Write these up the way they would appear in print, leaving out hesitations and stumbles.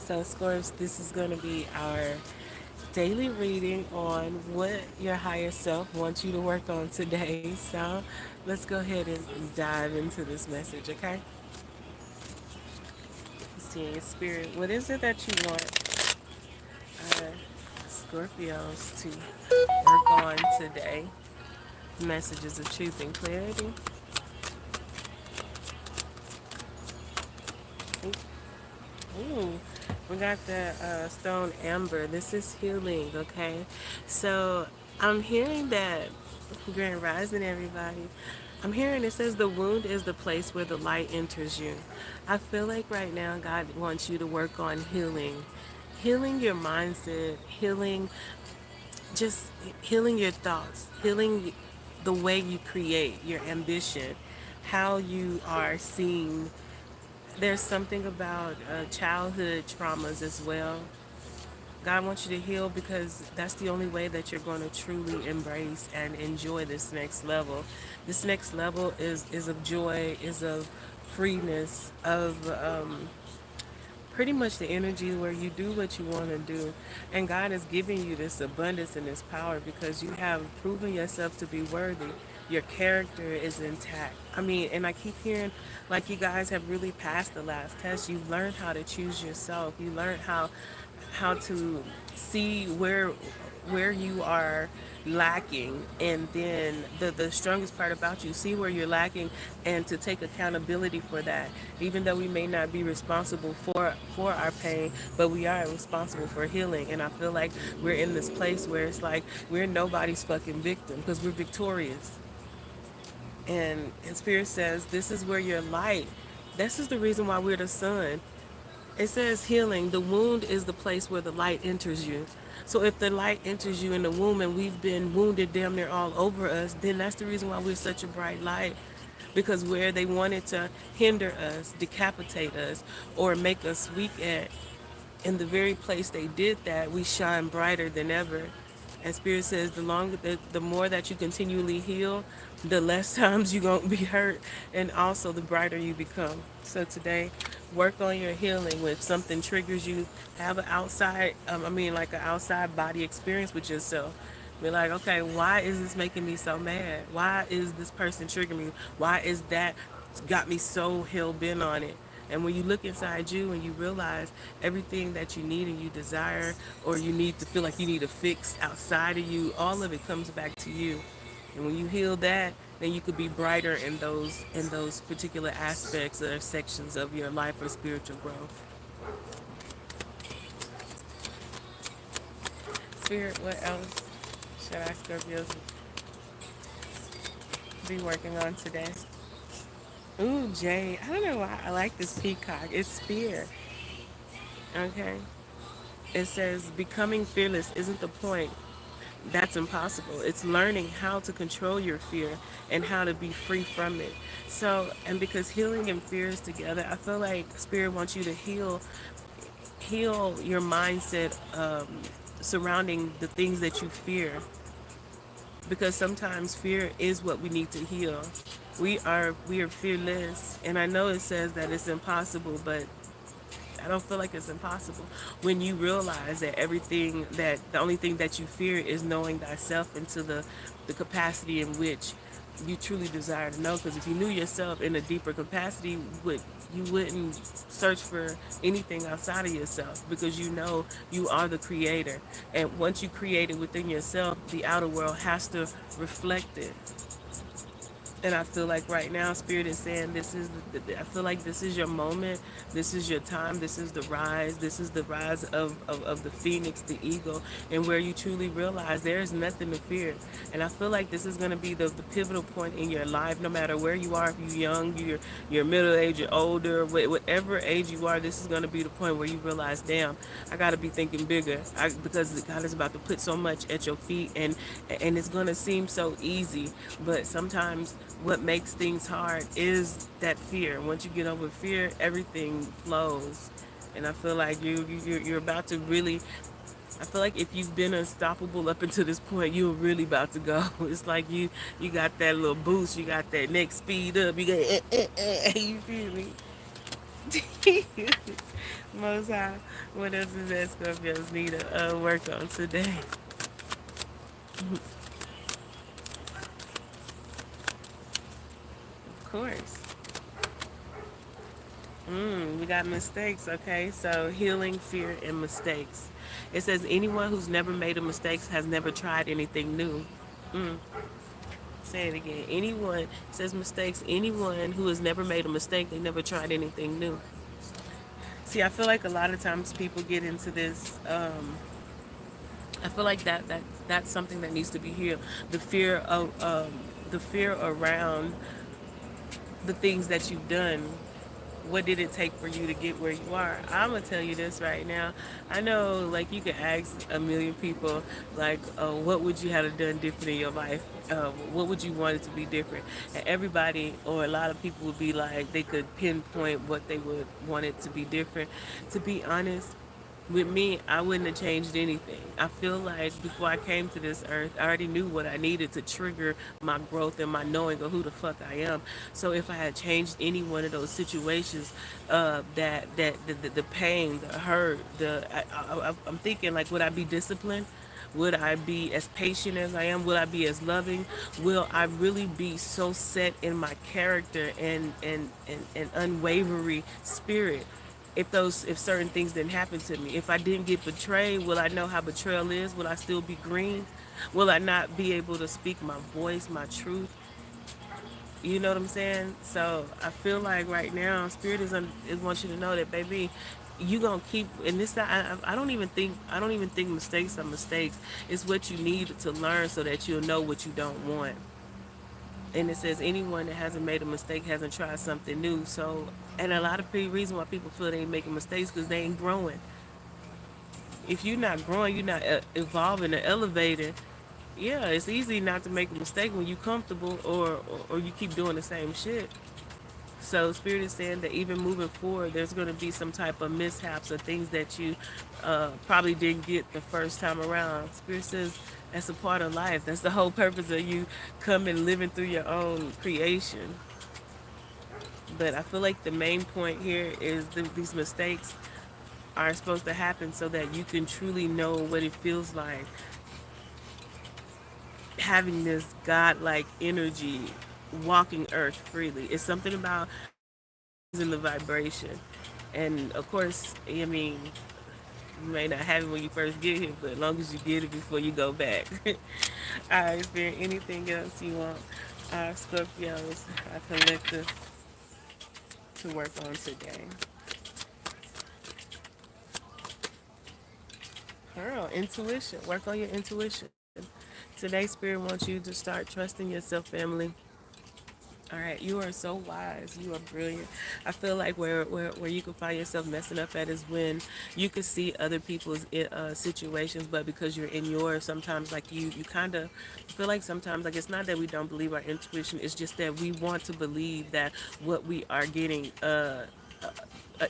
So, Scorps, this is going to be our daily reading on what your higher self wants you to work on today. So, let's go ahead and dive into this message, okay? Seeing Spirit, what is it that you want Scorpios to work on today? Messages of truth and clarity. Ooh, we got the stone amber. This is healing, okay? So I'm hearing that, Grand Rising, everybody. I'm hearing it says the wound is the place where the light enters you. I feel like right now God wants you to work on healing. Healing your mindset, healing just healing your thoughts, healing the way you create your ambition, how you are seen. There's something about childhood traumas as well. God wants you to heal because that's the only way that you're going to truly embrace and enjoy this next level. This next level is of joy, is of freeness, of pretty much the energy where you do what you want to do. And God is giving you this abundance and this power because you have proven yourself to be worthy. Your character is intact. I mean, and I keep hearing like you guys have really passed the last test. You've learned how to choose yourself. You learned how to see where you are lacking, and then the strongest part about you, see where you're lacking and to take accountability for that. Even though we may not be responsible for our pain, but we are responsible for healing. And I feel like we're in this place where it's like we're nobody's fucking victim because we're victorious. And Spirit says this is where your light, this is the reason why we're the sun. It says healing. The wound is the place where the light enters you. So if the light enters you in the womb and we've been wounded damn near all over us, then that's the reason why we're such a bright light. Because where they wanted to hinder us, decapitate us, or make us weak at, in the very place they did that, we shine brighter than ever. And Spirit says the more that you continually heal, the less times you're going to be hurt, and also the brighter you become. So today, work on your healing. When something triggers you, have an outside, like an outside body experience with yourself. Be like, okay, why is this making me so mad? Why is this person triggering me? Why is that got me so hell bent on it? And when you look inside you and you realize everything that you need and you desire, or you need to feel like you need to fix outside of you, all of it comes back to you. And when you heal that, then you could be brighter in those particular aspects or sections of your life or spiritual growth. Spirit, what else should I Scorpios be working on today? Ooh, Jay. I don't know why I like this peacock. It's fear. Okay. It says becoming fearless isn't the point. That's impossible. It's learning how to control your fear and how to be free from it. So, and because healing and fear is together, I feel like Spirit wants you to heal your mindset surrounding the things that you fear. Because sometimes fear is what we need to heal. We are fearless, and I know it says that it's impossible, but I don't feel like it's impossible when you realize that the only thing that you fear is knowing thyself into the capacity in which you truly desire to know. Because if you knew yourself in a deeper capacity, you wouldn't search for anything outside of yourself, because you know you are the creator. And once you create it within yourself, the outer world has to reflect it. And I feel like right now, Spirit is saying I feel like this is your moment. This is your time. This is the rise. This is the rise of the phoenix, the eagle, and where you truly realize there is nothing to fear. And I feel like this is going to be the pivotal point in your life, no matter where you are, if you're young, you're middle age, you're older, whatever age you are, this is going to be the point where you realize, damn, I got to be thinking bigger, because God is about to put so much at your feet, and it's going to seem so easy, but sometimes what makes things hard is that fear. Once you get over fear, everything flows. And I feel like you're about to really. I feel like if you've been unstoppable up until this point, you're really about to go. It's like you got that little boost, you got that next speed up, you got you feel me? Most High, what else is that Scorpios need to work on today? Of course. We got mistakes, okay? So healing, fear, and mistakes. It says anyone who's never made a mistake has never tried anything new. Mm, say it again. Anyone, it says mistakes, anyone who has never made a mistake, they never tried anything new. See, I feel like a lot of times people get into this. I feel like that's something that needs to be healed. The fear around the things that you've done. What did it take for you to get where you are? I'm gonna tell you this right now. I know, like, you could ask a million people, like, what would you have done different in your life? What would you want it to be different? And everybody, or a lot of people, would be like, they could pinpoint what they would want it to be different. To be honest, with me, I wouldn't have changed anything. I feel like before I came to this earth, I already knew what I needed to trigger my growth and my knowing of who the fuck I am. So if I had changed any one of those situations, the pain, the hurt, I'm thinking, like, would I be disciplined? Would I be as patient as I am? Will I be as loving? Will I really be so set in my character and unwavering spirit? If certain things didn't happen to me, if I didn't get betrayed, will I know how betrayal is? Will I still be green? Will I not be able to speak my voice, my truth? You know what I'm saying? So I feel like right now, Spirit is wants you to know that, baby, you gonna keep. And this, I don't even think mistakes are mistakes. It's what you need to learn so that you'll know what you don't want. And it says anyone that hasn't made a mistake hasn't tried something new. So, and a lot of reason why people feel they ain't making mistakes because they ain't growing. If you're not growing, you're not evolving or elevating. Yeah, it's easy not to make a mistake when you're comfortable, or you keep doing the same shit. So Spirit is saying that even moving forward, there's going to be some type of mishaps or things that you probably didn't get the first time around. Spirit says that's a part of life. That's the whole purpose of you coming, living through your own creation. But I feel like the main point here is these mistakes are supposed to happen so that you can truly know what it feels like having this godlike energy walking earth freely. It's something about in the vibration. And of course, I mean, you may not have it when you first get here, but as long as you get it before you go back. All right, is there anything else you want our Scorpios, our collective, to work on today? Girl, intuition. Work on your intuition. Today, Spirit wants you to start trusting yourself, family. All right, you are so wise. You are brilliant. I feel like where you can find yourself messing up at is when you can see other people's situations, but because you're in yours, sometimes like you kind of feel like sometimes like it's not that we don't believe our intuition. It's just that we want to believe that what we are getting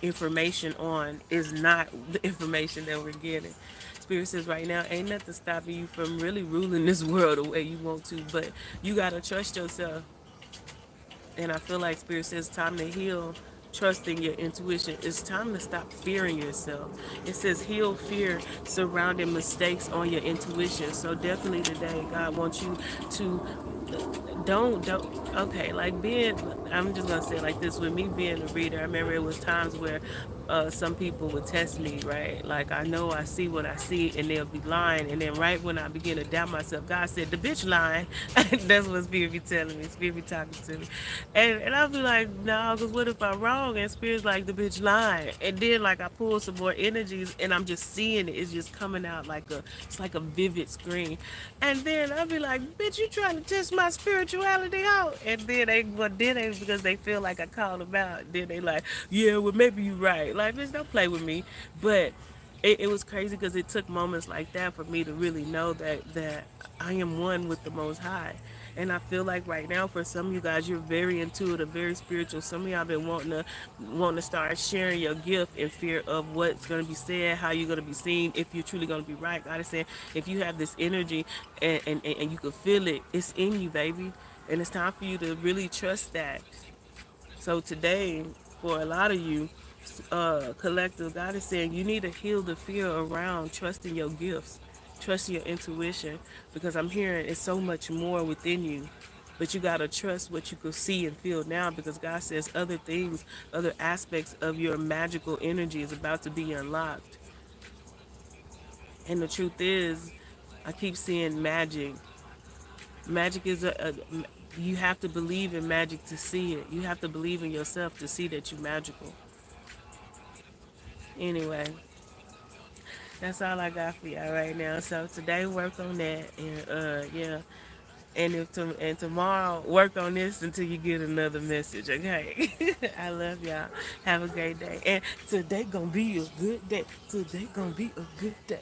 information on is not the information that we're getting. Spirit says right now ain't nothing stopping you from really ruling this world the way you want to, but you gotta trust yourself. And I feel like Spirit says time to heal, trusting your intuition. It's time to stop fearing yourself. It says heal fear surrounding mistakes on your intuition. So definitely today, God wants you to don't okay, like being, I'm just gonna say it like this, with me being a reader, I remember it was times where some people would test me, right? Like, I know I see what I see and they'll be lying, and then right when I begin to doubt myself, God said the bitch lying. That's what Spirit be telling me. Spirit be talking to me, and I'll be like, no, because what if I'm wrong? And Spirit's like, the bitch lying. And then like I pull some more energies and I'm just seeing it. It's just coming out like it's like a vivid screen. And then I'll be like, bitch, you trying to test my spirituality out? And then they because they feel like I called them out. Then they like, yeah, well maybe you right. Like, bitch, don't play with me. But it was crazy because it took moments like that for me to really know that I am one with the Most High. And I feel like right now, for some of you guys, you're very intuitive, very spiritual. Some of y'all been wanting to start sharing your gift in fear of what's going to be said, how you're going to be seen, if you're truly going to be right. God is saying, if you have this energy and you can feel it, it's in you, baby. And it's time for you to really trust that. So today, for a lot of you, collective, God is saying you need to heal the fear around trusting your gifts, trusting your intuition, because I'm hearing it's so much more within you. But you got to trust what you can see and feel now, because God says other things, other aspects of your magical energy is about to be unlocked. And the truth is, I keep seeing magic. Magic is you have to believe in magic to see it. You have to believe in yourself to see that you're magical. Anyway, that's all I got for y'all right now. So today work on that, and yeah. And tomorrow work on this until you get another message, okay? I love y'all. Have a great day. And today gonna be a good day. Today gonna be a good day.